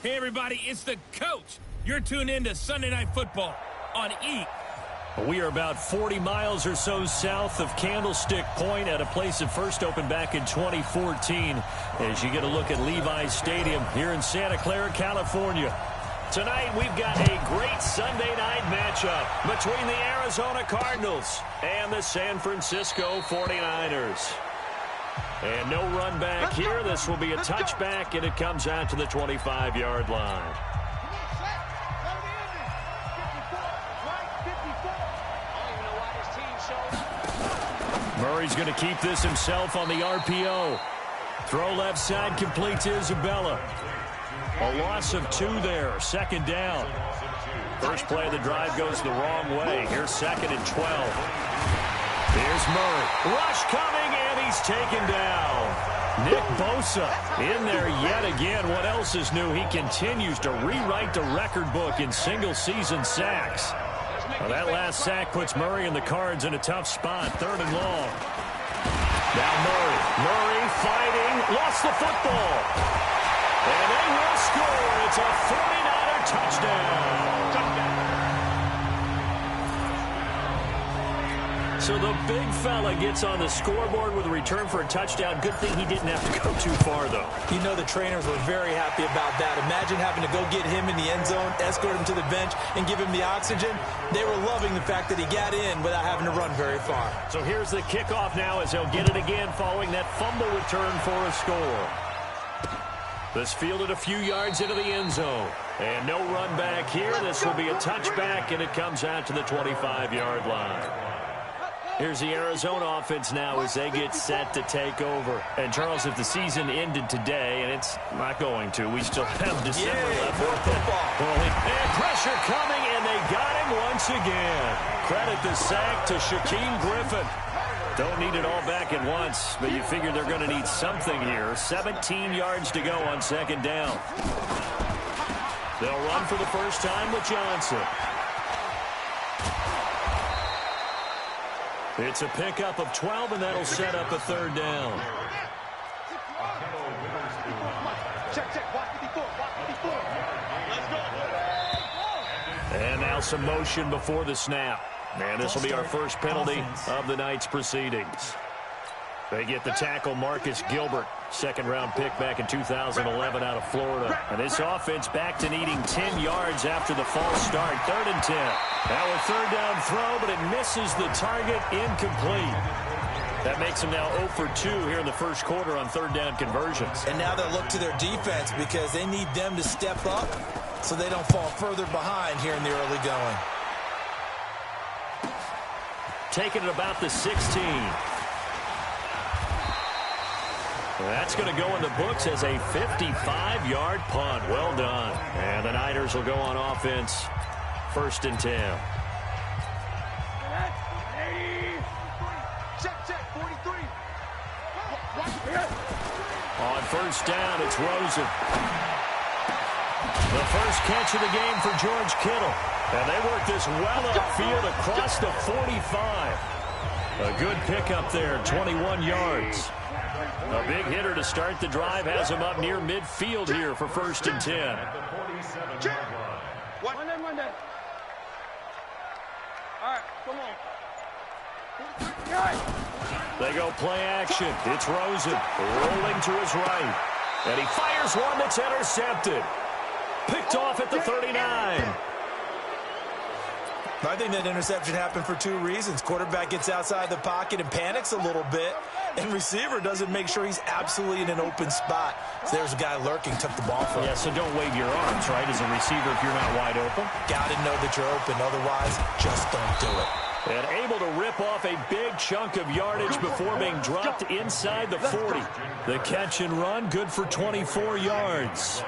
Hey, everybody, it's the coach. You're tuned in to Sunday Night Football on E! We are about 40 miles or so south of Candlestick Point at a place that first opened back in 2014 as you get a look at Levi's Stadium here in Santa Clara, California. Tonight we've got a great Sunday night matchup between the Arizona Cardinals and the San Francisco 49ers. And no run back here. This will be a touchback, and it comes out to the 25-yard line. Murray's going to keep this himself on the RPO. Throw left side, complete to Isabella. A loss of 2 there, second down. First play of the drive goes the wrong way. Here's 2nd and 12. Here's Murray. Rush coming, and he's taken down. Nick Bosa in there yet again. What else is new? He continues to rewrite the record book in single-season sacks. Well, that last sack puts Murray and the Cards in a tough spot. 3rd and long. Now Murray. Murray fighting. Lost the football. And they will score. It's a 49er touchdown. So the big fella gets on the scoreboard with a return for a touchdown. Good thing he didn't have to go too far, though. You know the trainers were very happy about that. Imagine having to go get him in the end zone, escort him to the bench, and give him the oxygen. They were loving the fact that he got in without having to run very far. So here's the kickoff now as they'll get it again following that fumble return for a score. This fielded a few yards into the end zone. And no run back here. This will be a touchback, and it comes out to the 25-yard line. Here's the Arizona offense now as they get set to take over. And, Charles, if the season ended today, and it's not going to, we still have December left. And pressure coming, and they got him once again. Credit the sack to Shaquem Griffin. Don't need it all back at once, but you figure they're going to need something here. 17 yards to go on 2nd down. They'll run for the first time with Johnson. It's a pickup of 12, and that'll set up a 3rd down. And now some motion before the snap. And this will be our first penalty of the night's proceedings. They get the tackle, Marcus Gilbert, 2nd-round pick back in 2011 out of Florida. And this offense back to needing 10 yards after the false start. 3rd and 10. Now a 3rd down throw, but it misses the target, incomplete. That makes them now 0 for 2 here in the first quarter on 3rd down conversions. And now they'll look to their defense because they need them to step up so they don't fall further behind here in the early going. Taking it about the 16. That's going to go in the books as a 55-yard punt. Well done. And the Niners will go on offense. 1st and 10. On 1st down, it's Rosen. The first catch of the game for George Kittle. And they work this well upfield across the 45. A good pickup there, 21 yards. A big hitter to start the drive has him up near midfield here for 1st and 10. They go play action. It's Rosen rolling to his right. And he fires one that's intercepted. Picked off at the 39. I think that interception happened for 2 reasons. Quarterback gets outside the pocket and panics a little bit, and receiver doesn't make sure he's absolutely in an open spot. So there's a guy lurking, took the ball from him. Yeah, so don't wave your arms, right, as a receiver if you're not wide open. Got to know that you're open. Otherwise, just don't do it. And able to rip off a big chunk of yardage before being dropped inside the 40. The catch and run, good for 24 yards.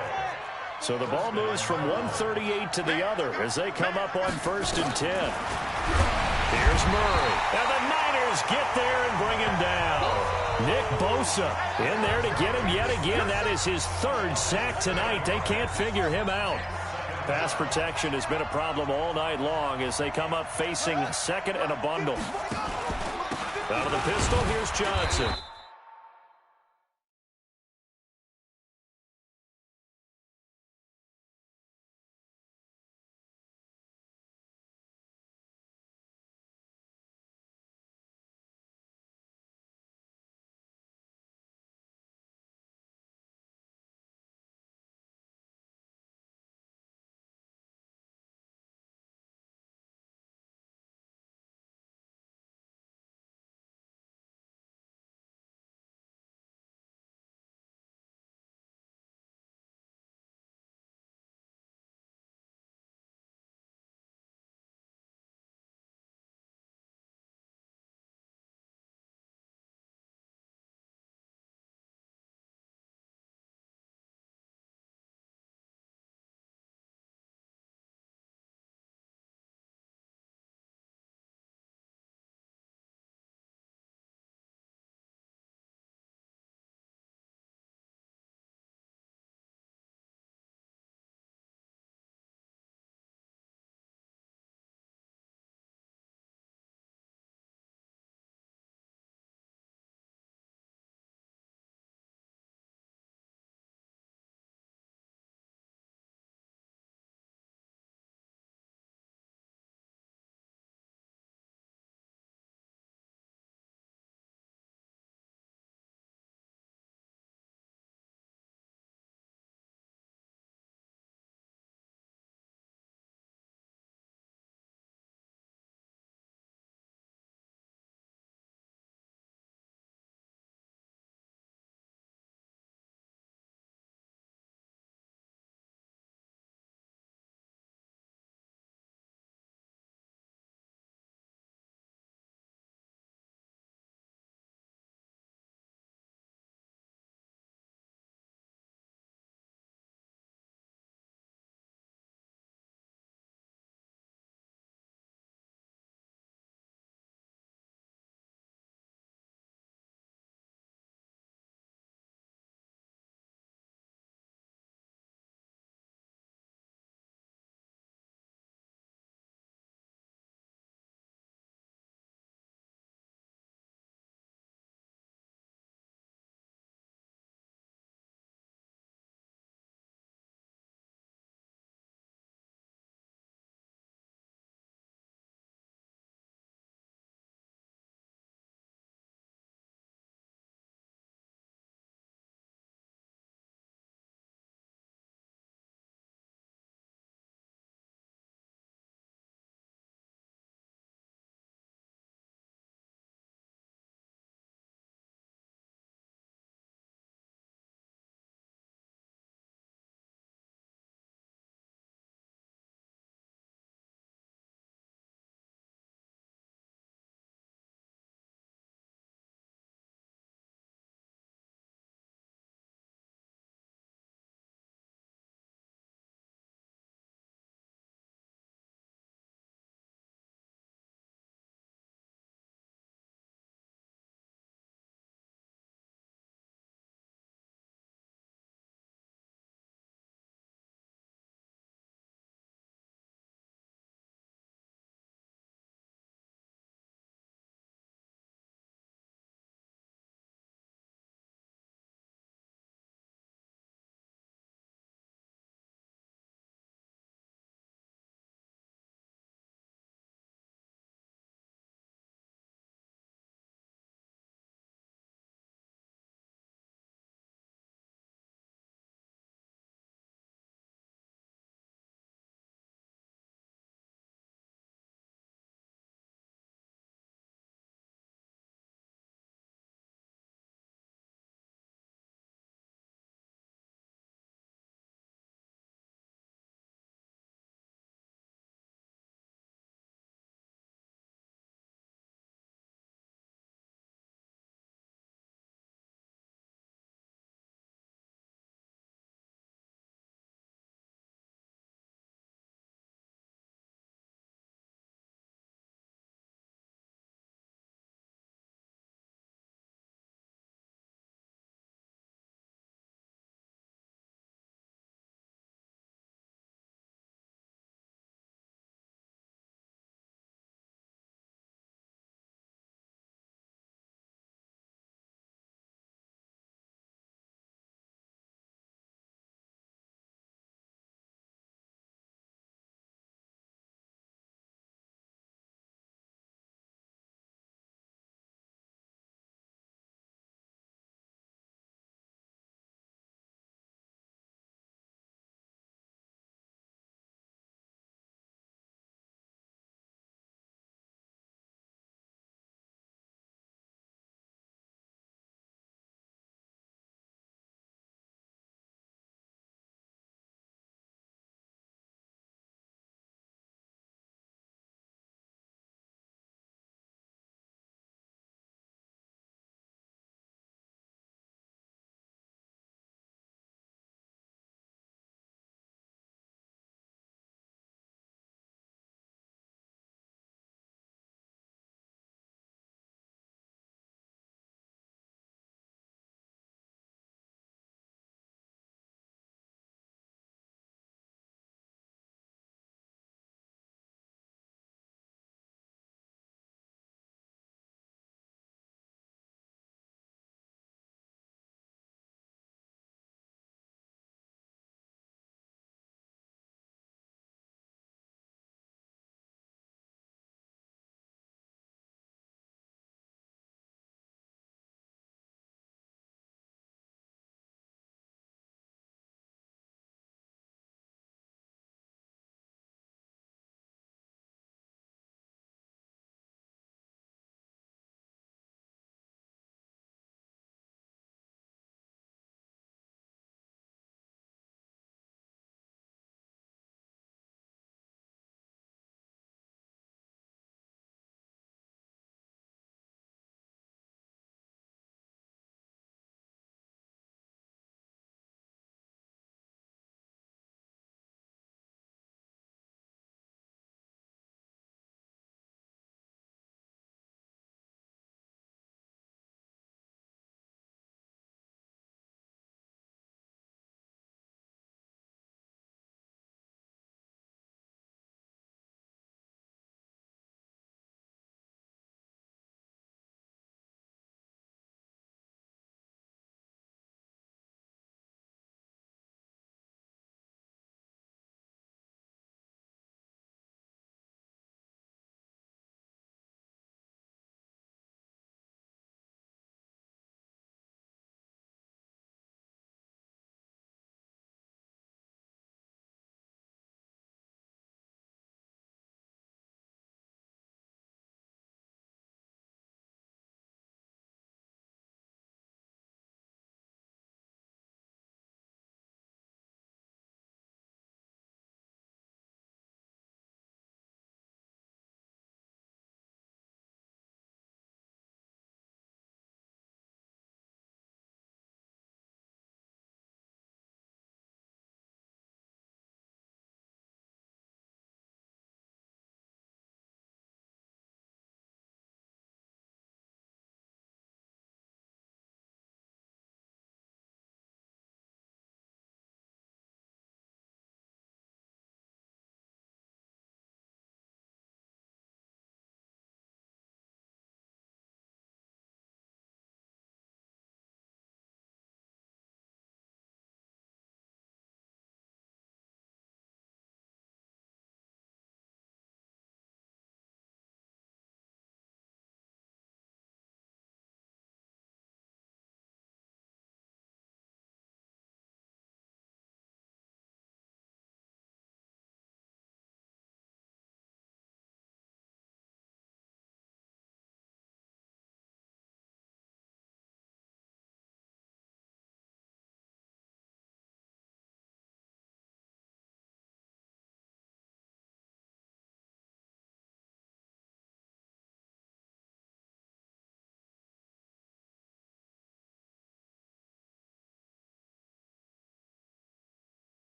So the ball moves from 138 to the other as they come up on 1st and 10. Here's Murray. And the Niners get there and bring him down. Nick Bosa in there to get him yet again. That is his 3rd sack tonight. They can't figure him out. Pass protection has been a problem all night long as they come up facing 2nd and a bundle. Out of the pistol, here's Johnson.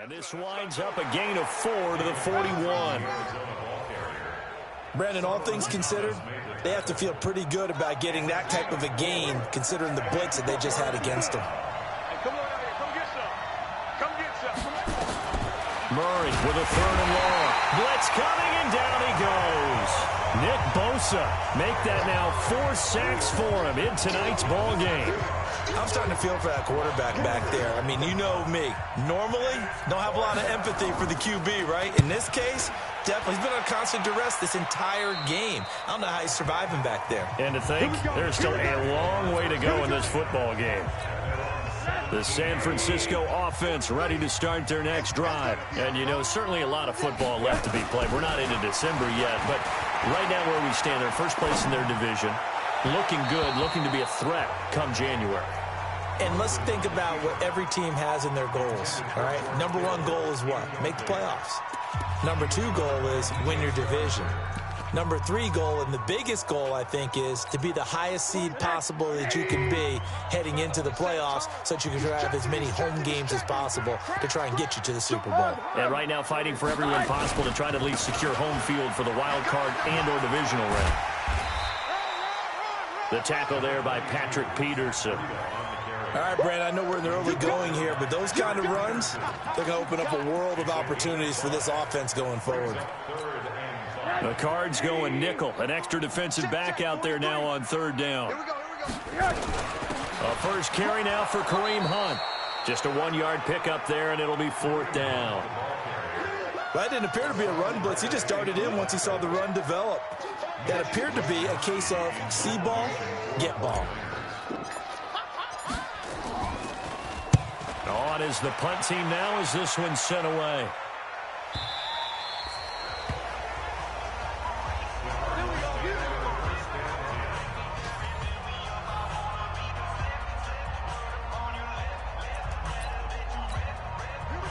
And this winds up a gain of 4 to the 41. Brandon, all things considered, they have to feel pretty good about getting that type of a gain, considering the blitz that they just had against them. Murray with a 3rd and long. Blitz coming, and down he goes. Nick Bosa make that now 4 sacks for him in tonight's ball game. I'm starting to feel for that quarterback back there. I mean, you know me. Normally, don't have a lot of empathy for the QB, right? In this case, definitely. He's been on constant duress this entire game. I don't know how he's surviving back there. And to think, there's still a long way to go in this football game. The San Francisco offense ready to start their next drive. And, you know, certainly a lot of football left to be played. We're not into December yet, but right now where we stand, they're first place in their division. Looking good, looking to be a threat come January. And let's think about what every team has in their goals, all right? Number 1 goal is what? Make the playoffs. Number 2 goal is win your division. Number 3 goal, and the biggest goal, I think, is to be the highest seed possible that you can be heading into the playoffs so that you can have as many home games as possible to try and get you to the Super Bowl. And right now fighting for every win possible to try to at least secure home field for the wild card and or divisional round. The tackle there by Patrick Peterson. All right, Brandon, I know we're in the early going here, but those kind of runs, they're going to open up a world of opportunities for this offense going forward. The Cards going nickel. An extra defensive back out there now on 3rd down. A first carry now for Kareem Hunt. Just a 1-yard pickup there, and it'll be 4th down. That didn't appear to be a run blitz. He just darted in once he saw the run develop. That appeared to be a case of see ball, get ball. On is the punt team now as this one's sent away.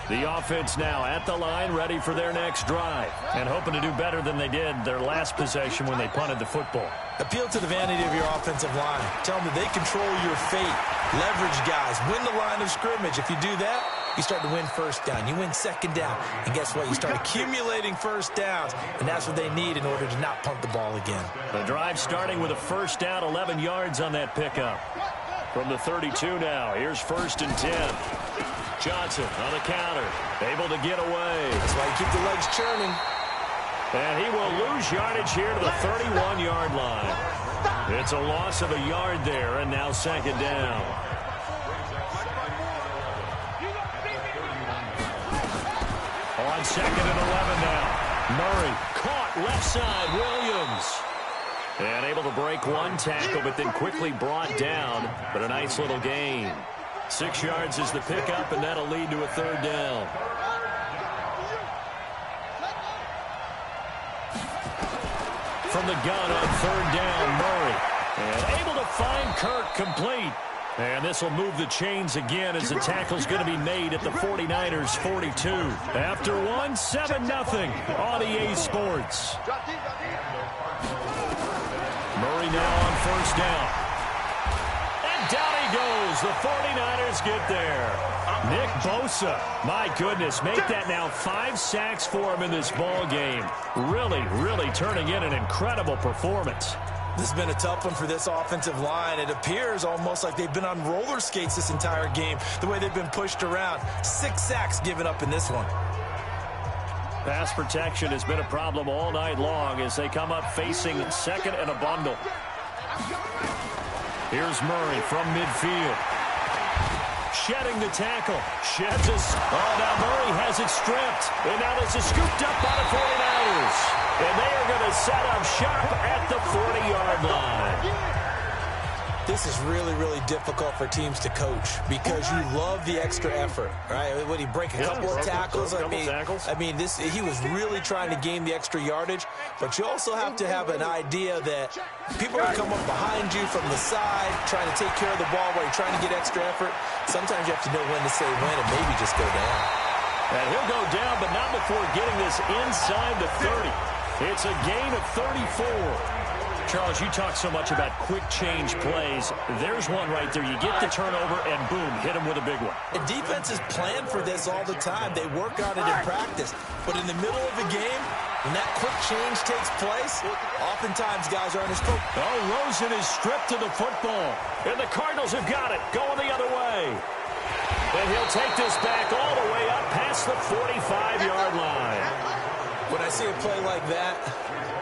The offense now at the line, ready for their next drive, and hoping to do better than they did their last possession when they punted the football. Appeal to the vanity of your offensive line. Tell them that they control your fate. Leverage guys. Win the line of scrimmage. If you do that, you start to win 1st down. You win 2nd down. And guess what? You start accumulating 1st downs, and that's what they need in order to not punt the ball again. The drive starting with a 1st down, 11 yards on that pickup. From the 32 now, here's 1st and 10. Johnson on the counter, able to get away. That's why you keep the legs churning. And he will lose yardage here to the 31-yard line. It's a loss of a yard there, and now 2nd down. On 2nd and 11 now. Murray caught left side, Williams. And able to break one tackle, but then quickly brought down. But a nice little gain. 6 yards is the pickup, and that'll lead to a 3rd down. From the gun on 3rd down, Murray. And able to find Kirk complete. And this will move the chains again as the tackle's going to be made at the 49ers' 42. After one, 7-0 on EA Sports. Murray now on 1st down. And down he goes. The 49ers get there. Nick Bosa, my goodness, make that now 5 sacks for him in this ball game. Really turning in an incredible performance. This has been a tough one for this offensive line. It appears almost like they've been on roller skates this entire game, the way they've been pushed around. 6 sacks given up in this one. Pass protection has been a problem all night long as they come up facing 2nd and a bundle. Here's Murray from midfield. Shedding the tackle. Sheds us. Oh, now Murray has it stripped. And now this is scooped up by the 49ers. And they are going to set up shop at the 40-yard line. This is really difficult for teams to coach because you love the extra effort, right? When he break a couple of tackles, I mean, he was really trying to gain the extra yardage, but you also have to have an idea that people are going to come up behind you from the side, trying to take care of the ball while you're trying to get extra effort. Sometimes you have to know when to say when and maybe just go down. And he'll go down, but not before getting this inside the 30. It's a gain of 34. Charles, you talk so much about quick change plays. There's one right there. You get the turnover, and boom, hit him with a big one. And defenses plan for this all the time. They work on it in practice. But in the middle of a game, when that quick change takes place, oftentimes guys aren't as focused. Oh, Rosen is stripped to the football. And the Cardinals have got it, going the other way. And he'll take this back all the way up past the 45-yard line. When I see a play like that,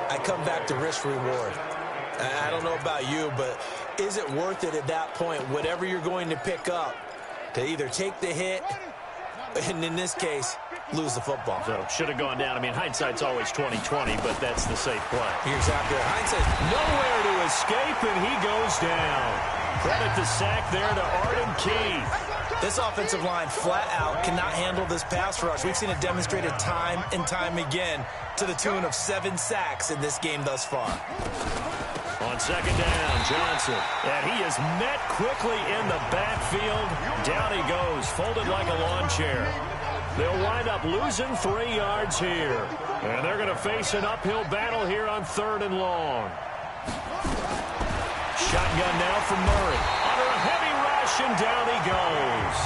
I come back to risk-reward. I don't know about you, but is it worth it at that point, whatever you're going to pick up, to either take the hit, and in this case, lose the football? So, should have gone down. I mean, hindsight's always 20/20, but that's the safe play. You're exactly right. Hindsight. Nowhere to escape, and he goes down. Credit the sack there to Arden Key. This offensive line flat out cannot handle this pass rush. We've seen it demonstrated time and time again to the tune of 7 sacks in this game thus far. On second down, Johnson. And he is met quickly in the backfield. Down he goes, folded like a lawn chair. They'll wind up losing 3 yards here. And they're going to face an uphill battle here on 3rd and long. Shotgun now from Murray. Under a heavy rush, and down he goes.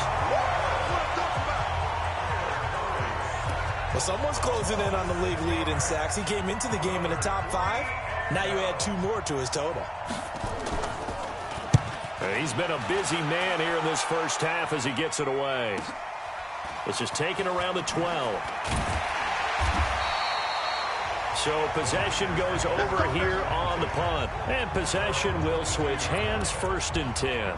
Well, someone's closing in on the league lead in sacks. He came into the game in the top 5. Now you add 2 more to his total. He's been a busy man here in this first half as he gets it away. This is taken around the 12. So possession goes over here on the punt. And possession will switch hands, 1st and 10.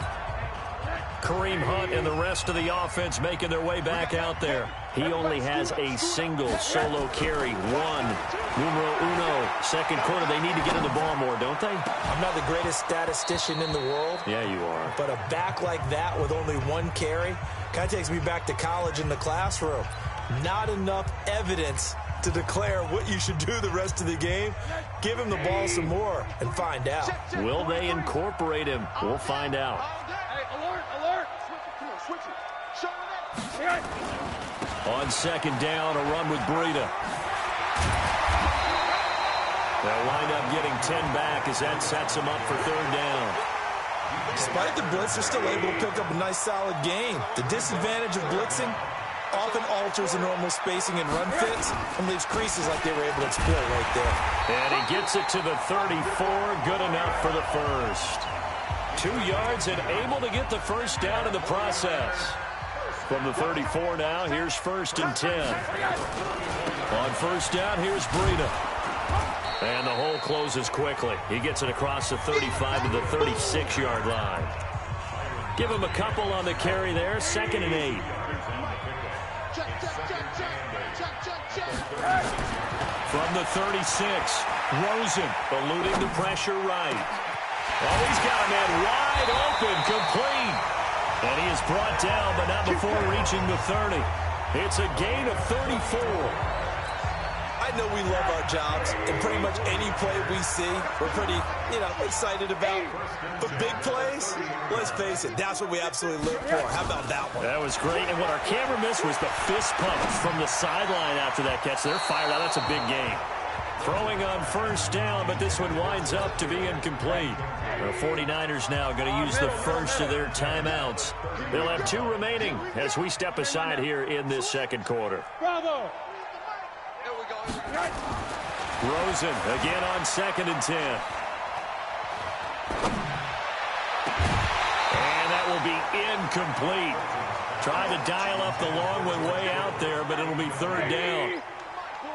Kareem Hunt and the rest of the offense making their way back out there. He only has a single solo carry. 1, numero uno, 2nd quarter. They need to get in the ball more, don't they? I'm not the greatest statistician in the world. Yeah, you are. But a back like that with only 1 carry kind of takes me back to college in the classroom. Not enough evidence to declare what you should do the rest of the game. Give him the ball some more and find out. Will they incorporate him? We'll find out. On second down, a run with Breida. They'll wind up getting 10 back as that sets them up for 3rd down. Despite the blitz, they're still able to pick up a nice, solid gain. The disadvantage of blitzing often alters the normal spacing and run fits and leaves creases like they were able to exploit right there. And he gets it to the 34. Good enough for the first. 2 yards and able to get the first down in the process. From the 34 now, here's 1st and 10. On 1st down, here's Breida. And the hole closes quickly. He gets it across the 35 to the 36-yard line. Give him a couple on the carry there. 2nd and 8. From the 36, Rosen eluding the pressure right. Oh, he's got a man wide open, complete. And he is brought down, but not before reaching the 30. It's a gain of 34. I know we love our jobs, and pretty much any play we see, we're pretty, excited about. But big plays, let's face it, that's what we absolutely live for. How about that one? That was great, and what our camera missed was the fist pump from the sideline after that catch. They're fired out. That's a big gain. Throwing on 1st down, but this one winds up to be incomplete. The 49ers now going to use the first of their timeouts. They'll have 2 remaining as we step aside here in this 2nd quarter. Bravo! Rosen again on 2nd and 10. And that will be incomplete. Trying to dial up the long one way out there, but it'll be 3rd down.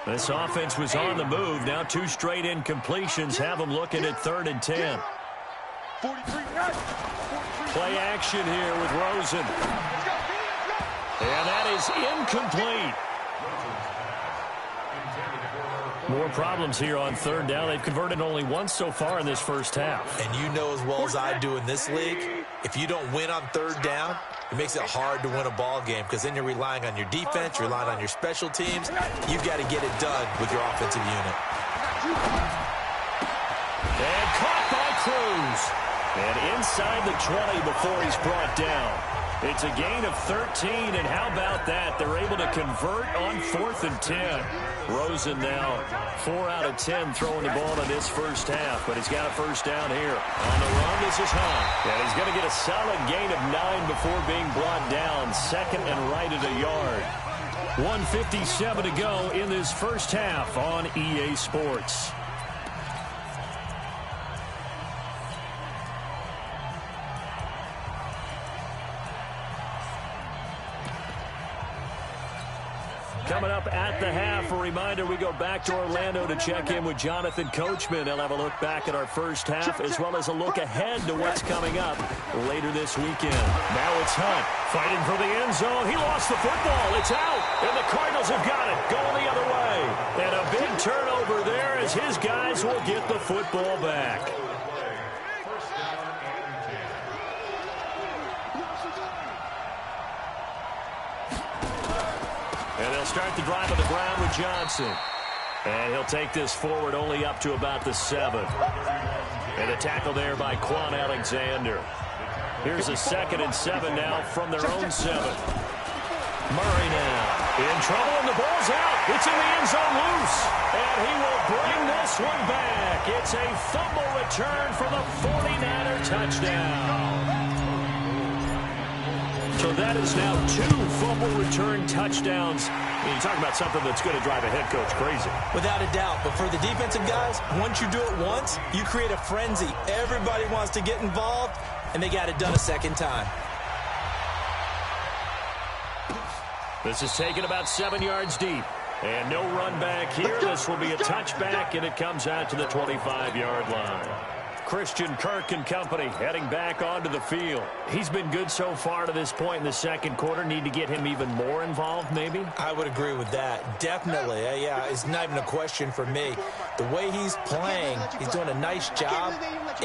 This offense was on the move. Now 2 straight incompletions have them looking at 3rd and 10. Play action here with Rosen. And that is incomplete. More problems here on 3rd down. They've converted only once so far in this first half. And you know as well as I do in this league, if you don't win on 3rd down, it makes it hard to win a ball game because then you're relying on your defense, you're relying on your special teams. You've got to get it done with your offensive unit. And caught by Cruz. And inside the 20 before he's brought down. It's a gain of 13, and how about that? They're able to convert on 4th and 10. Rosen now 4 out of 10 throwing the ball in this first half, but he's got a first down here. On the run, this is Hunt. And he's going to get a solid gain of 9 before being brought down. Second and right at a yard. 1:57 to go in this first half on EA Sports. Coming up at the half, a reminder, we go back to Orlando to check in with Jonathan Coachman. He'll have a look back at our first half as well as a look ahead to what's coming up later this weekend. Now it's Hunt fighting for the end zone. He lost the football. It's out, and the Cardinals have got it going the other way. And a big turnover there as his guys will get the football back. And they'll start the drive on the ground with Johnson. And he'll take this forward only up to about the 7. And a tackle there by Quan Alexander. Here's a 2nd and 7 now from their own 7. Murray now in trouble, and the ball's out. It's in the end zone loose. And he will bring this one back. It's a fumble return for the 49er touchdown. So that is now 2 fumble return touchdowns. You talk about something that's going to drive a head coach crazy. Without a doubt. But for the defensive guys, once you do it once, you create a frenzy. Everybody wants to get involved, and they got it done a second time. This is taken about 7 yards deep. And no run back here. This will be a touchback, and it comes out to the 25-yard line. Christian Kirk and company heading back onto the field. He's been good so far to this point in the second quarter. Need to get him even more involved, maybe? I would agree with that. Definitely. Yeah, it's not even a question for me. The way he's playing, he's doing a nice job.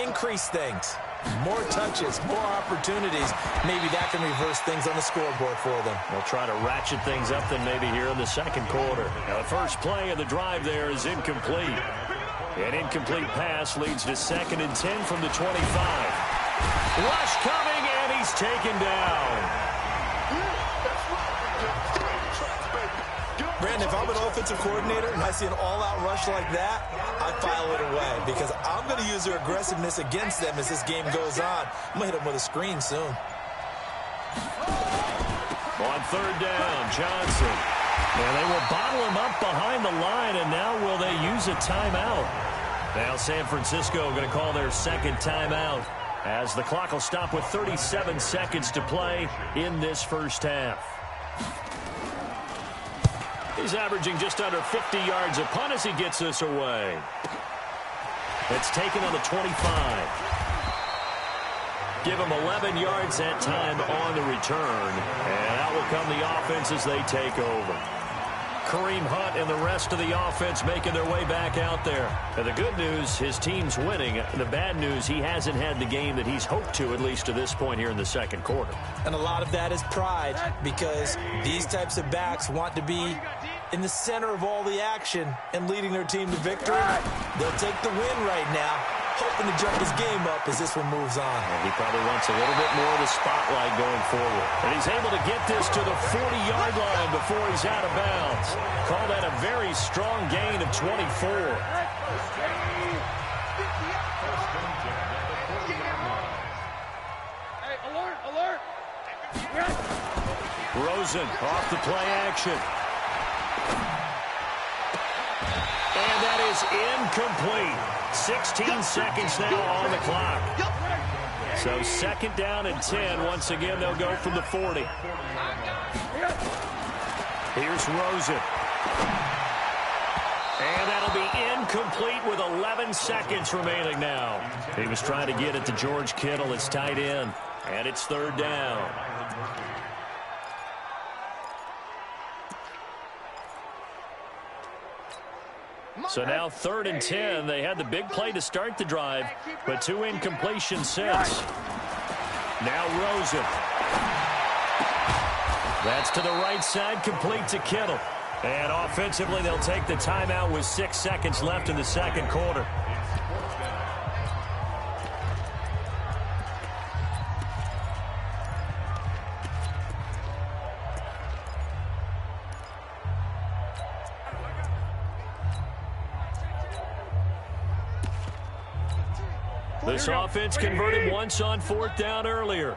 Increase things. More touches, more opportunities. Maybe that can reverse things on the scoreboard for them. They'll try to ratchet things up then maybe here in the second quarter. Now, the first play of the drive there is incomplete. An incomplete pass leads to 2nd and 10 from the 25. Rush coming, and he's taken down. Brandon, if I'm an offensive coordinator and I see an all-out rush like that, I file it away because I'm going to use their aggressiveness against them as this game goes on. I'm going to hit them with a screen soon. On 3rd down, Johnson. And they will bottle him up behind the line, and now will they use a timeout? Now San Francisco going to call their second timeout as the clock will stop with 37 seconds to play in this first half. He's averaging just under 50 yards a punt as he gets this away. It's taken on the 25. Give him 11 yards that time on the return. And out will come the offense as they take over. Kareem Hunt and the rest of the offense making their way back out there. And the good news, his team's winning. The bad news, he hasn't had the game that he's hoped to, at least to this point here in the second quarter. And a lot of that is pride because these types of backs want to be in the center of all the action and leading their team to victory. They'll take the win right now, hoping to jump his game up as this one moves on. And he probably wants a little bit more of the spotlight going forward. And he's able to get this to the 40-yard line before he's out of bounds. Call that a very strong gain of 24. Hey, alert, alert. Rosen off the play action. And that is incomplete. 16 seconds now on the clock. So 2nd down and 10. Once again, they'll go from the 40. Here's Rosen. And that'll be incomplete with 11 seconds remaining now. He was trying to get it to George Kittle, his tight end. And it's 3rd down. So now 3rd and 10. They had the big play to start the drive, but 2 incompletions since. Now Rosen. That's to the right side, complete to Kittle. And offensively, they'll take the timeout with 6 seconds left in the second quarter. This offense converted once on 4th down earlier.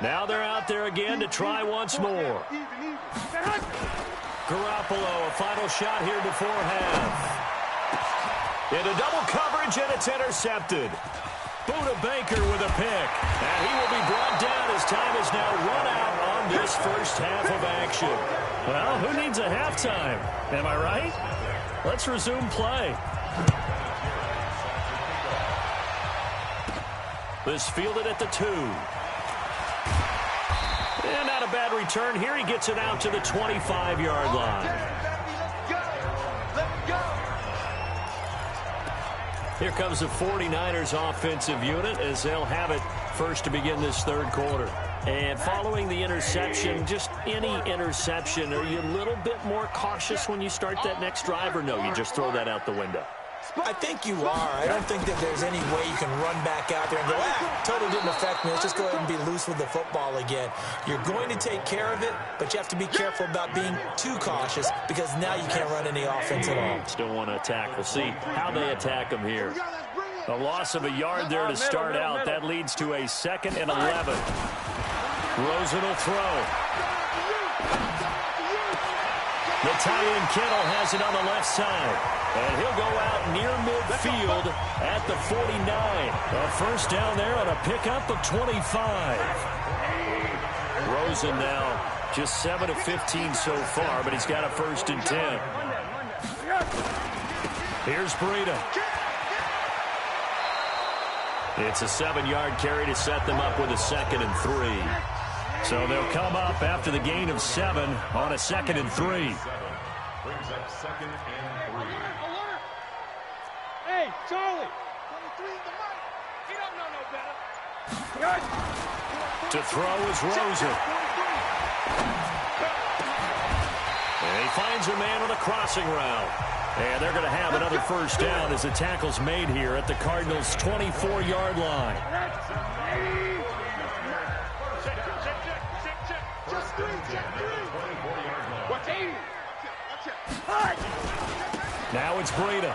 Now they're out there again to try once more. Garoppolo, a final shot here before half. Into double coverage, and it's intercepted. Buda Baker with a pick. And he will be brought down as time is now run out on this first half of action. Well, who needs a halftime? Am I right? Let's resume play. This fielded at the 2. And not a bad return here. He gets it out to the 25-yard line. Here comes the 49ers offensive unit as they'll have it first to begin this third quarter. And following the interception, just any interception, are you a little bit more cautious when you start that next drive, or no, you just throw that out the window? I think you are. I don't think that there's any way you can run back out there and go, totally didn't affect me. Let's just go ahead and be loose with the football again. You're going to take care of it, but you have to be careful about being too cautious because now you can't run any offense at all. Still want to attack. We'll see how they attack them here. A loss of a yard there to start out. That leads to a 2nd and 11. Rosen will throw. The tight end Kittle has it on the left side. And he'll go out near midfield at the 49. A first down there on a pickup of 25. Rosen now just 7 of 15 so far, but he's got a 1st and 10. Here's Breida. It's a 7-yard carry to set them up with a 2nd and 3. So they'll come up after the gain of 7 on a 2nd and 3. Brings up 2nd and 3. Hey, Charlie. 23 in the mic. He don't know no better. To throw is Rosen. And he finds a man on a crossing route. And they're going to have another first down as the tackle's made here at the Cardinals' 24-yard line. Now it's Breida.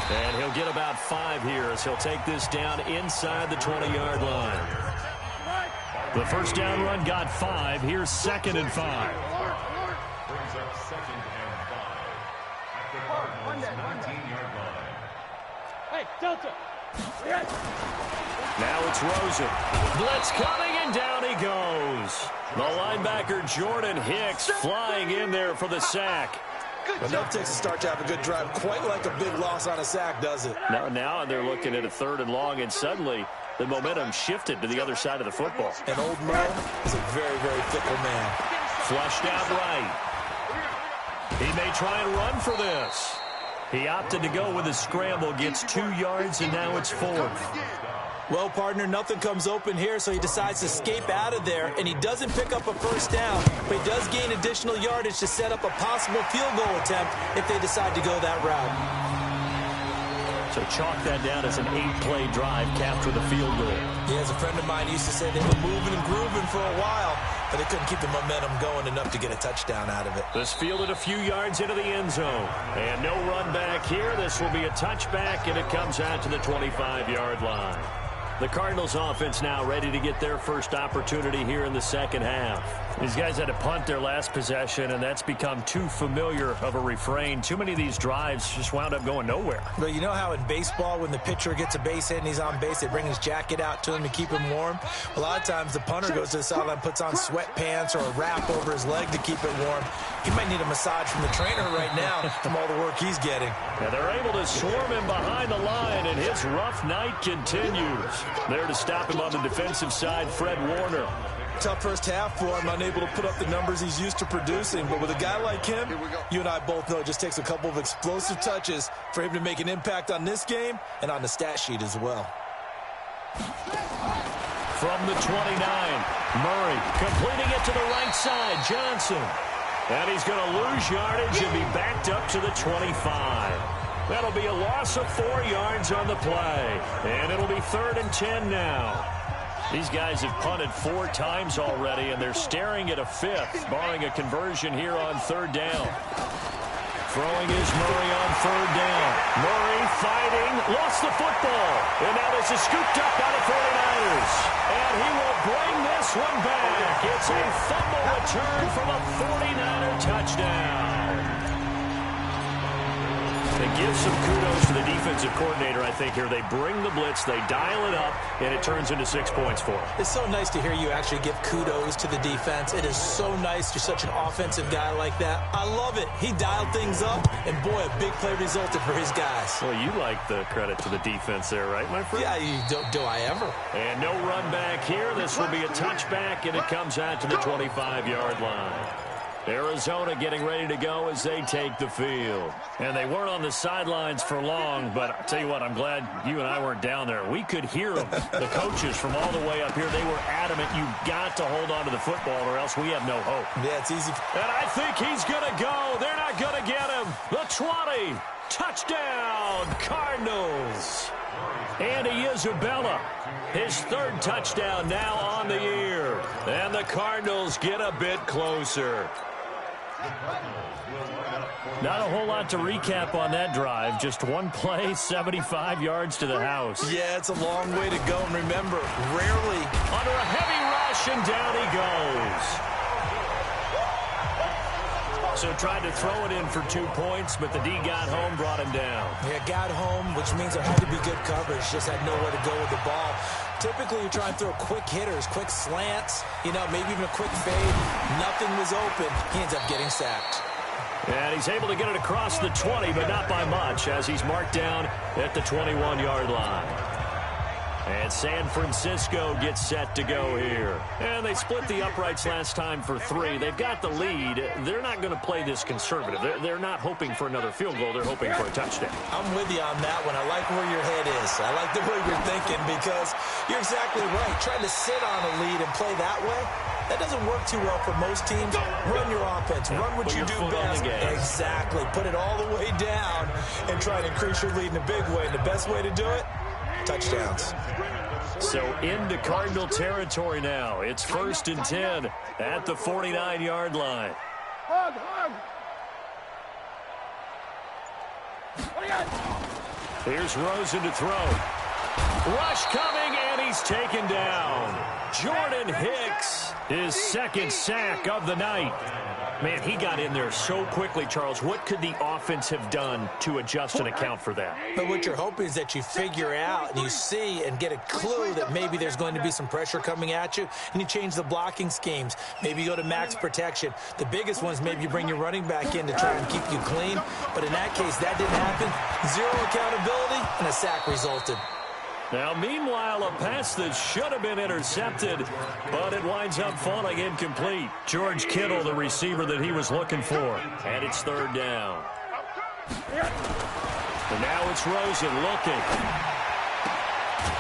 And he'll get about 5 here as he'll take this down inside the 20-yard line. The first down run got 5. Here's 2nd and 5. Brings up 2nd and 5 at the Cardinals' 19-yard line. Hey, Delta. Now it's Rosen. Blitz coming, and down he goes. The linebacker Jordan Hicks flying in there for the sack. But that takes a start to have a good drive. Quite like a big loss on a sack, does it? Now they're looking at a 3rd and long, and suddenly the momentum shifted to the other side of the football. And old Merle is a very, very fickle man. Flushed out right. He may try and run for this. He opted to go with a scramble, gets 2 yards, and now it's 4th. Well, partner, nothing comes open here, so he decides to escape out of there, and he doesn't pick up a first down, but he does gain additional yardage to set up a possible field goal attempt if they decide to go that route. So chalk that down as an 8-play drive capped with a field goal. Yeah, as a friend of mine used to say, they were moving and grooving for a while, but they couldn't keep the momentum going enough to get a touchdown out of it. This fielded a few yards into the end zone. And no run back here. This will be a touchback, and it comes out to the 25-yard line. The Cardinals offense now ready to get their first opportunity here in the second half. These guys had to punt their last possession, and that's become too familiar of a refrain. Too many of these drives just wound up going nowhere. But you know how in baseball, when the pitcher gets a base hit and he's on base, they bring his jacket out to him to keep him warm? A lot of times the punter goes to the sideline, puts on sweatpants or a wrap over his leg to keep it warm. He might need a massage from the trainer right now from all the work he's getting. Now they're able to swarm him behind the line, and his rough night continues. There to stop him on the defensive side, Fred Warner. Tough first half for him, unable to put up the numbers he's used to producing. But with a guy like him, you and I both know it just takes a couple of explosive touches for him to make an impact on this game and on the stat sheet as well. From the 29, Murray completing it to the right side, Johnson. And he's going to lose yardage and be backed up to the 25. That'll be a loss of 4 yards on the play. And it'll be 3rd and 10 now. These guys have punted 4 times already, and they're staring at a 5th, barring a conversion here on 3rd down. Throwing is Murray on third down. Murray fighting, lost the football. And now this is scooped up by the 49ers. And he will bring this one back. It's a fumble return from a 49er touchdown. They give some kudos to the defensive coordinator, I think, here. They bring the blitz, they dial it up, and it turns into 6 points for them. It's so nice to hear you actually give kudos to the defense. It is so nice. You're such an offensive guy like that. I love it. He dialed things up, and boy, a big play resulted for his guys. Well, you like the credit to the defense there, right, my friend? Yeah, do I ever? And no run back here. This will be a touchback, and it comes out to the 25-yard line. Arizona getting ready to go as they take the field. And they weren't on the sidelines for long, but I'll tell you what, I'm glad you and I weren't down there. We could hear them. The coaches from all the way up here, they were adamant, you've got to hold on to the football or else we have no hope. Yeah, it's easy. And I think he's going to go. They're not going to get him. The 20. Touchdown, Cardinals. Andy Isabella, his third touchdown now on the year. And the Cardinals get a bit closer. Not a whole lot to recap on that drive. Just one play, 75 yards to the house. Yeah, it's a long way to go. And remember, rarely under a heavy rush, and down he goes. So tried to throw it in for 2 points, but the D got home, brought him down. Yeah, got home, which means there had to be good coverage. Just had nowhere to go with the ball. Typically, you try and throw quick hitters, quick slants, maybe even a quick fade. Nothing was open. He ends up getting sacked. And he's able to get it across the 20, but not by much, as he's marked down at the 21-yard line. And San Francisco gets set to go here. And they split the uprights last time for 3. They've got the lead. They're not going to play this conservative. They're not hoping for another field goal. They're hoping for a touchdown. I'm with you on that one. I like where your head is. I like the way you're thinking because you're exactly right. Trying to sit on a lead and play that way, that doesn't work too well for most teams. Run your offense. Run what you do best. Exactly. Put it all the way down and try to increase your lead in a big way. And the best way to do it, touchdowns. So into Cardinal territory now. It's 1st and 10 at the 49-yard line. Here's Rosen to throw. Rush coming, and he's taken down. Jordan Hicks, his second sack of the night. Man, he got in there so quickly, Charles. What could the offense have done to adjust and account for that? But what you're hoping is that you figure out and you see and get a clue that maybe there's going to be some pressure coming at you, and you change the blocking schemes. Maybe you go to max protection. The biggest one is maybe you bring your running back in to try and keep you clean. But in that case, that didn't happen. Zero accountability, and a sack resulted. Now, meanwhile, a pass that should have been intercepted, but it winds up falling incomplete. George Kittle, the receiver that he was looking for. And it's 3rd down. And now it's Rosen looking.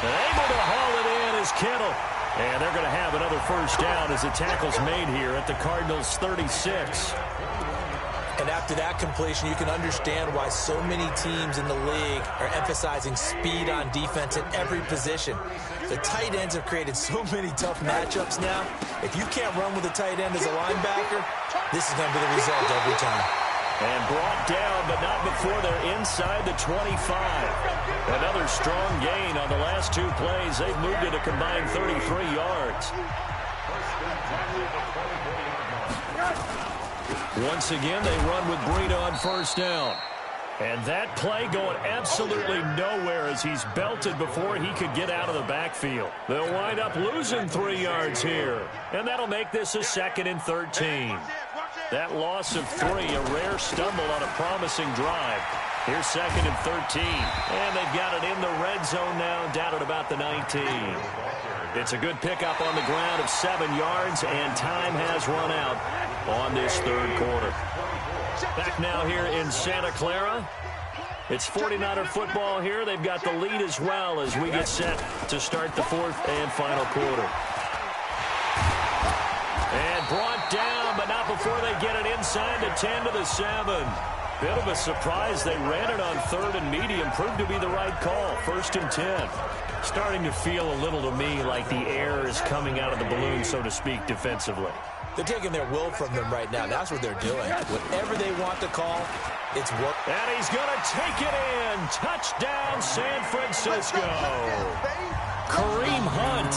And able to haul it in is Kittle. And they're going to have another 1st down as the tackle's made here at the Cardinals' 36. And after that completion, you can understand why so many teams in the league are emphasizing speed on defense at every position. The tight ends have created so many tough matchups now. If you can't run with a tight end as a linebacker, this is going to be the result every time. And brought down, but not before they're inside the 25. Another strong gain on the last 2 plays. They've moved it a combined 33 yards. Once again, they run with Breida on 1st down. And that play going absolutely nowhere as he's belted before he could get out of the backfield. They'll wind up losing 3 yards here. And that'll make this a 2nd and 13. That loss of 3, a rare stumble on a promising drive. Here's 2nd and 13. And they've got it in the red zone now, down at about the 19. It's a good pickup on the ground of 7 yards, and time has run out on this 3rd quarter. Back now here in Santa Clara. It's 49er football here. They've got the lead as well as we get set to start the 4th and final quarter. And brought down, but not before they get it inside the 10 to the 7. Bit of a surprise. They ran it on 3rd and medium. Proved to be the right call. 1st and 10. Starting to feel a little to me like the air is coming out of the balloon, so to speak, defensively. They're taking their will from them right now. That's what they're doing. Whatever they want to call, It's work. And he's going to take it in. Touchdown, San Francisco. Kareem Hunt,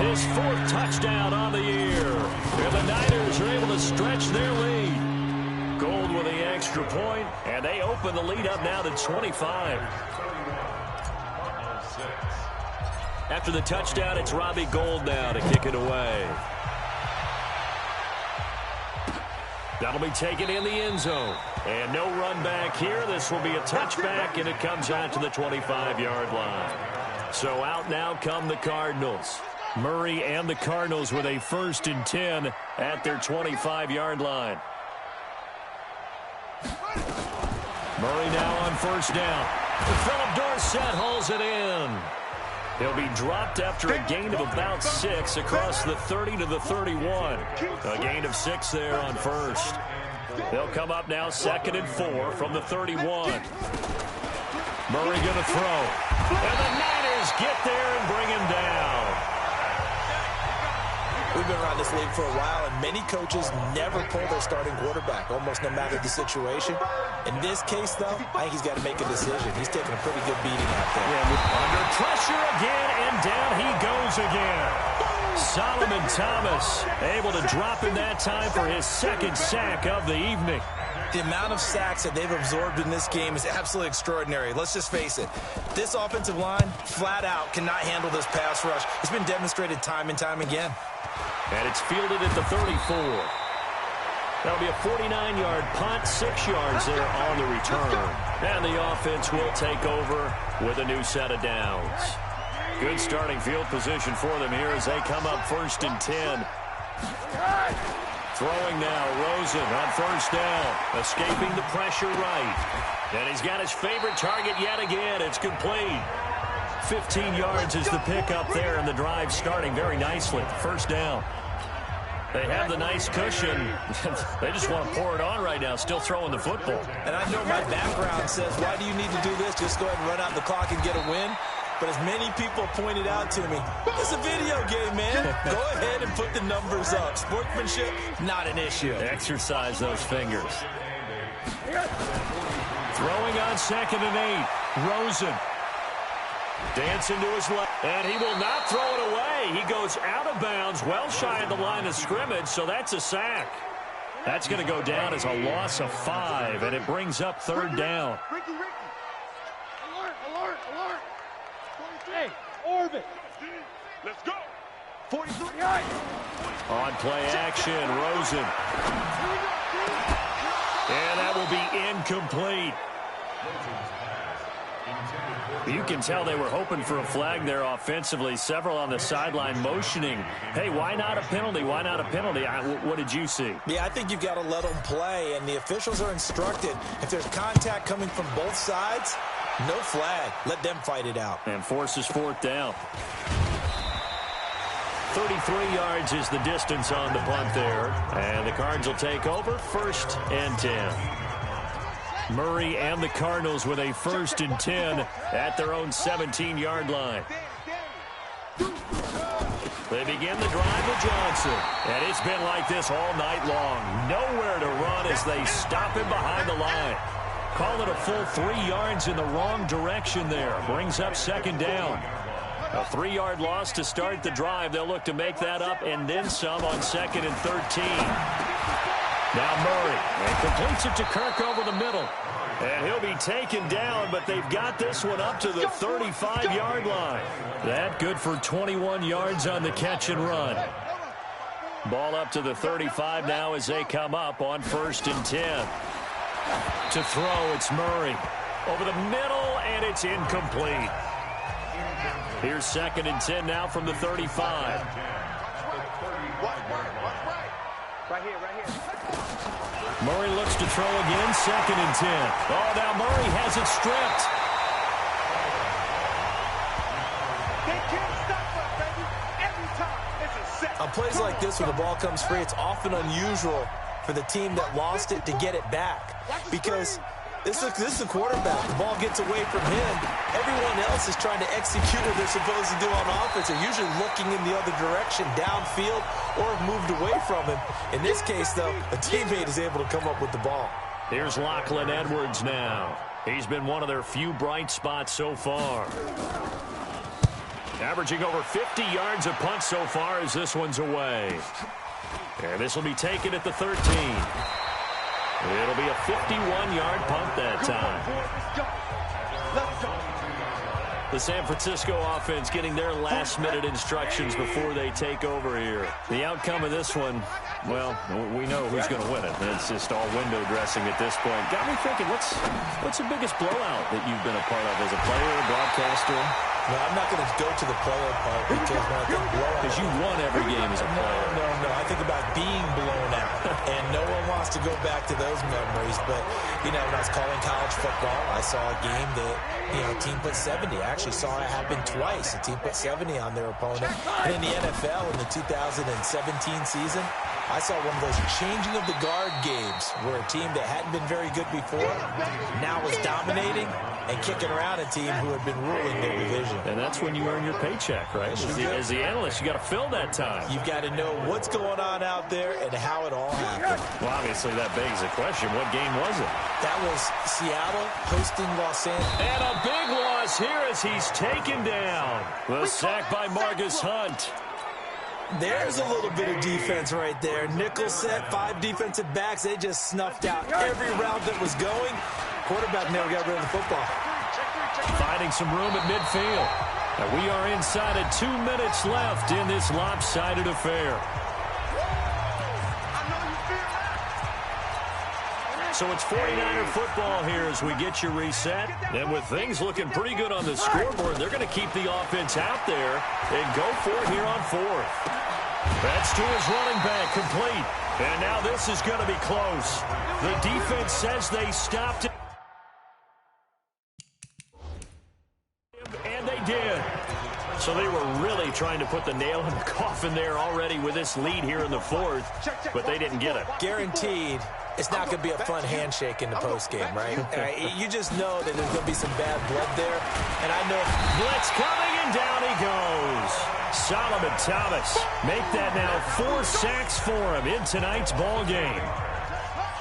his 4th touchdown on the year. And the Niners are able to stretch their lead. Gold with the extra point, and they open the lead up now to 25. After the touchdown, it's Robbie Gould now to kick it away. That'll be taken in the end zone. And no run back here. This will be a touchback, and it comes out to the 25-yard line. So out now come the Cardinals. Murray and the Cardinals with a 1st and 10 at their 25-yard line. Murray now on 1st down. Philip Dorsett hauls it in. He'll be dropped after a gain of about 6 across the 30 to the 31. A gain of 6 there on 1st. They'll come up now 2nd and 4 from the 31. Murray going to throw. And the Niners get there and bring him down. We've been around this league for a while, and many coaches never pull their starting quarterback, almost no matter the situation. In this case, though, I think he's got to make a decision. He's taking a pretty good beating out there. Yeah, under pressure again, and down he goes again. Solomon Thomas able to drop in that time for his 2nd sack of the evening. The amount of sacks that they've absorbed in this game is absolutely extraordinary. Let's just face it. This offensive line, flat out, cannot handle this pass rush. It's been demonstrated time and time again. And it's fielded at the 34. That'll be a 49-yard punt, 6 yards there on the return. And the offense will take over with a new set of downs. Good starting field position for them here as they come up 1st and 10. Throwing now, Rosen on 1st down. Escaping the pressure right. And he's got his favorite target yet again. It's complete. 15 yards is the pickup there, and the drive starting very nicely. 1st down. They have the nice cushion. They just want to pour it on right now, still throwing the football. And I know my background says, why do you need to do this? Just go ahead and run out the clock and get a win. But as many people pointed out to me, it's a video game, man. Go ahead and put the numbers up. Sportsmanship, not an issue. Exercise those fingers. Throwing on 2nd and 8. Rosen. Dancing to his left, and he will not throw it away. He goes out of bounds, well shy of the line of scrimmage, so that's a sack. That's going to go down as a loss of 5, and it brings up 3rd down. Ricky. Alert. Hey, orbit. Let's go. 43. On play action, Rosen. And that will be incomplete. You can tell they were hoping for a flag there offensively. Several on the sideline motioning. Hey, why not a penalty? Why not a penalty? What did you see? Yeah, I think you've got to let them play, and the officials are instructed. If there's contact coming from both sides, no flag. Let them fight it out. And forces 4th down. 33 yards is the distance on the punt there. And the Cards will take over 1st and 10. Murray and the Cardinals with a 1st and 10 at their own 17-yard line. They begin the drive with Johnson. And it's been like this all night long. Nowhere to run as they stop him behind the line. Call it a full 3 yards in the wrong direction there. Brings up 2nd down. A 3-yard loss to start the drive. They'll look to make that up and then some on 2nd and 13. Now Murray, and completes it to Kirk over the middle. And he'll be taken down, but they've got this one up to the 35-yard line. That good for 21 yards on the catch and run. Ball up to the 35 now as they come up on 1st and 10. To throw, it's Murray. Over the middle, and it's incomplete. Here's 2nd and 10 now from the 35. Right here. Murray looks to throw again, 2nd and 10. Oh, now Murray has it stripped. They can't stop us, baby. Every time it's a set. On plays like this, when the ball comes free, it's often unusual for the team that lost it to get it back. Because this is the quarterback. The ball gets away from him. Everyone else is trying to execute what they're supposed to do on offense. They're usually looking in the other direction, downfield, or have moved away from him. In this case, though, a teammate is able to come up with the ball. Here's Lachlan Edwards now. He's been one of their few bright spots so far. Averaging over 50 yards a punt so far as this one's away. And this will be taken at the 13. It'll be a 51-yard punt that time. The San Francisco offense getting their last-minute instructions before they take over here. The outcome of this one, well, we know who's going to win it. It's just all window dressing at this point. Got me thinking, what's the biggest blowout that you've been a part of as a player, broadcaster? No, I'm not going to go to the player part because when I think blowout... Because you won every game as a player. No. I think about being blown out. And no one wants to go back to those memories. But, you know, when I was calling college football, I saw a game that, you know, a team put 70. I actually saw it happen twice. A team put 70 on their opponent. And in the NFL in the 2017 season, I saw one of those changing of the guard games where a team that hadn't been very good before now was dominating and kicking around a team who had been ruling their division. And that's when you earn your paycheck, right? As the analyst, you got to fill that time. You've got to know what's going on out there and how it all happened. Well, obviously that begs the question, what game was it? That was Seattle hosting Los Angeles. And a big loss here as he's taken down. The sack by Margus Hunt. There's a little bit of defense right there. Nickel set, 5 defensive backs. They just snuffed out every route that was going. Quarterback never got rid of the football. Finding some room at midfield. And we are inside of 2 minutes left in this lopsided affair. So it's 49er football here as we get you reset. And with things looking pretty good on the scoreboard, they're going to keep the offense out there and go for it here on 4th. That's to his running back, complete. And now this is going to be close. The defense says they stopped it. And they did. So they were really trying to put the nail in the coffin there already with this lead here in the 4th, but they didn't get it. Guaranteed. It's not going to be a fun handshake in the postgame, right? You just know that there's going to be some bad blood there. And I know blitz coming, and down he goes. Solomon Thomas make that now 4 sacks for him in tonight's ball game.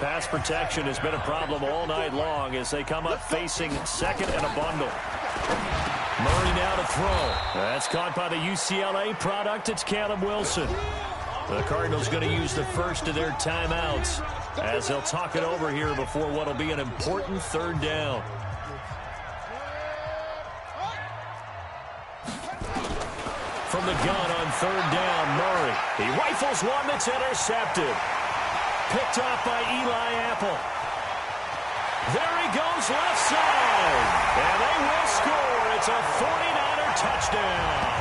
Pass protection has been a problem all night long as they come up facing second and a bundle. Murray now to throw. That's caught by the UCLA product. It's Caleb Wilson. The Cardinals going to use the first of their timeouts as they'll talk it over here before what will be an important 3rd down. From the gun on 3rd down, Murray. He rifles one that's intercepted. Picked off by Eli Apple. There he goes left side. And they will score. It's a 49er touchdown.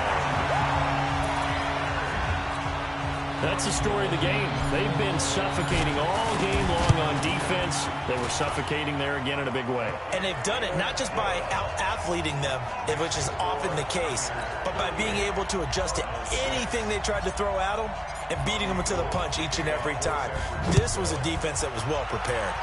That's the story of the game. They've been suffocating all game long on defense. They were suffocating there again in a big way. And they've done it not just by out-athleting them, which is often the case, but by being able to adjust to anything they tried to throw at them and beating them to the punch each and every time. This was a defense that was well prepared.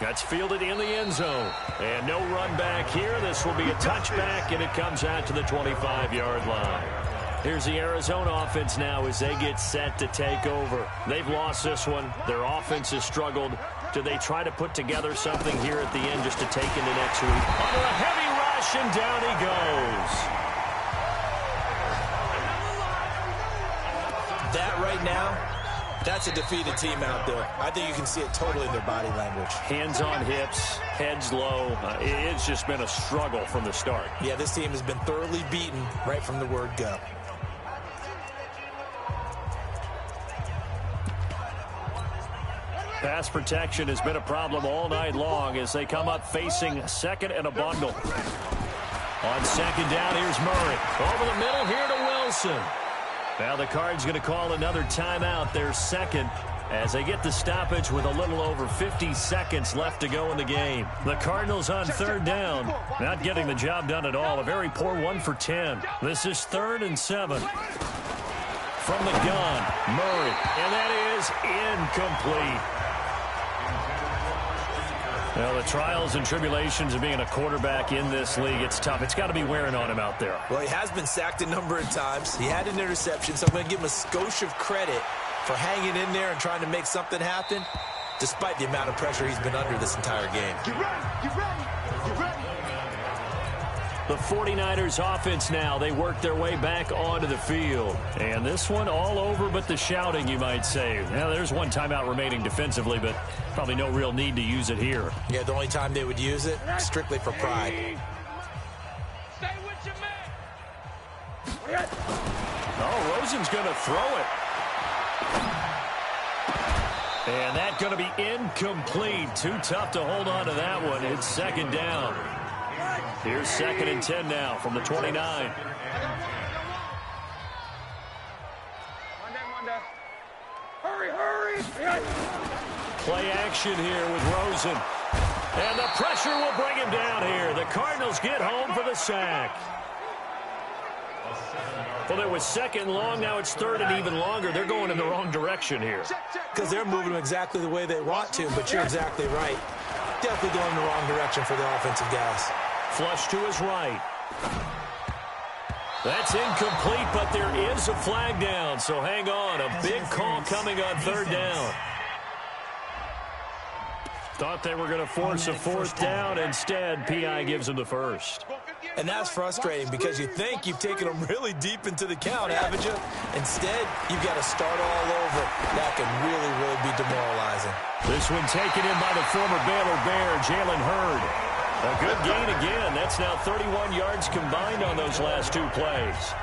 That's fielded in the end zone. And no run back here. This will be a touchback, and it comes out to the 25-yard line. Here's the Arizona offense now as they get set to take over. They've lost this one. Their offense has struggled. Do they try to put together something here at the end just to take into next week? Under a heavy rush, and down he goes. That right now, that's a defeated team out there. I think you can see it totally in their body language. Hands on hips, heads low. It's just been a struggle from the start. Yeah, this team has been thoroughly beaten right from the word go. Pass protection has been a problem all night long as they come up facing second and a bundle. On 2nd down, here's Murray. Over the middle here to Wilson. Now the Cards going to call another timeout, their 2nd, as they get the stoppage with a little over 50 seconds left to go in the game. The Cardinals on 3rd down, not getting the job done at all. A very poor 1 for 10. This is 3rd and 7. From the gun, Murray, and that is incomplete. Well, the trials and tribulations of being a quarterback in this league, it's tough. It's got to be wearing on him out there. Well, he has been sacked a number of times. He had an interception, so I'm going to give him a skosh of credit for hanging in there and trying to make something happen. despite the amount of pressure he's been under this entire game. Get ready, get ready, get ready. The 49ers offense now, they work their way back onto the field. And this one all over but the shouting, you might say. Now, there's one timeout remaining defensively, but probably no real need to use it here. Yeah, the only time they would use it, strictly for pride. Stay with your man. Oh, Rosen's going to throw it. And that's going to be incomplete. Too tough to hold on to that one. It's second down. Here's 2nd and 10 now from the 29. Hurry, hurry. Play action here with Rosen. And the pressure will bring him down here. The Cardinals get home for the sack. Well, it was 2nd and long. Now it's 3rd and even longer. They're going in the wrong direction here. Because they're moving them exactly the way they want to, but you're exactly right. Definitely going in the wrong direction for the offensive guys. Flush to his right. That's incomplete, but there is a flag down, so hang on. A big call coming on 3rd down. Thought they were going to force a 4th down. Instead, P.I. gives them the first. And that's frustrating because you think you've taken them really deep into the count, haven't you? Instead, you've got to start all over. That can really, really be demoralizing. This one taken in by the former Baylor Bear, Jalen Hurd. A good gain again. That's now 31 yards combined on those last 2 plays.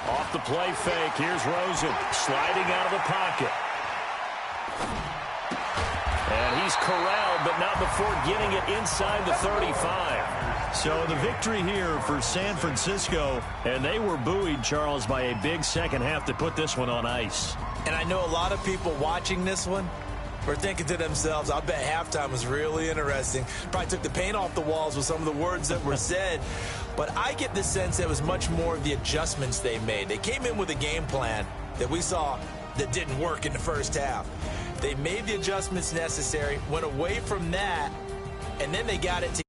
Off the play fake, here's Rosen sliding out of the pocket. And he's corralled, but not before getting it inside the 35. So the victory here for San Francisco, and they were buoyed, Charles, by a big second half to put this one on ice. And I know a lot of people watching this one were thinking to themselves, I bet halftime was really interesting. Probably took the paint off the walls with some of the words that were said. But I get the sense that it was much more of the adjustments they made. They came in with a game plan that we saw that didn't work in the first half. They made the adjustments necessary, went away from that, and then they got it together.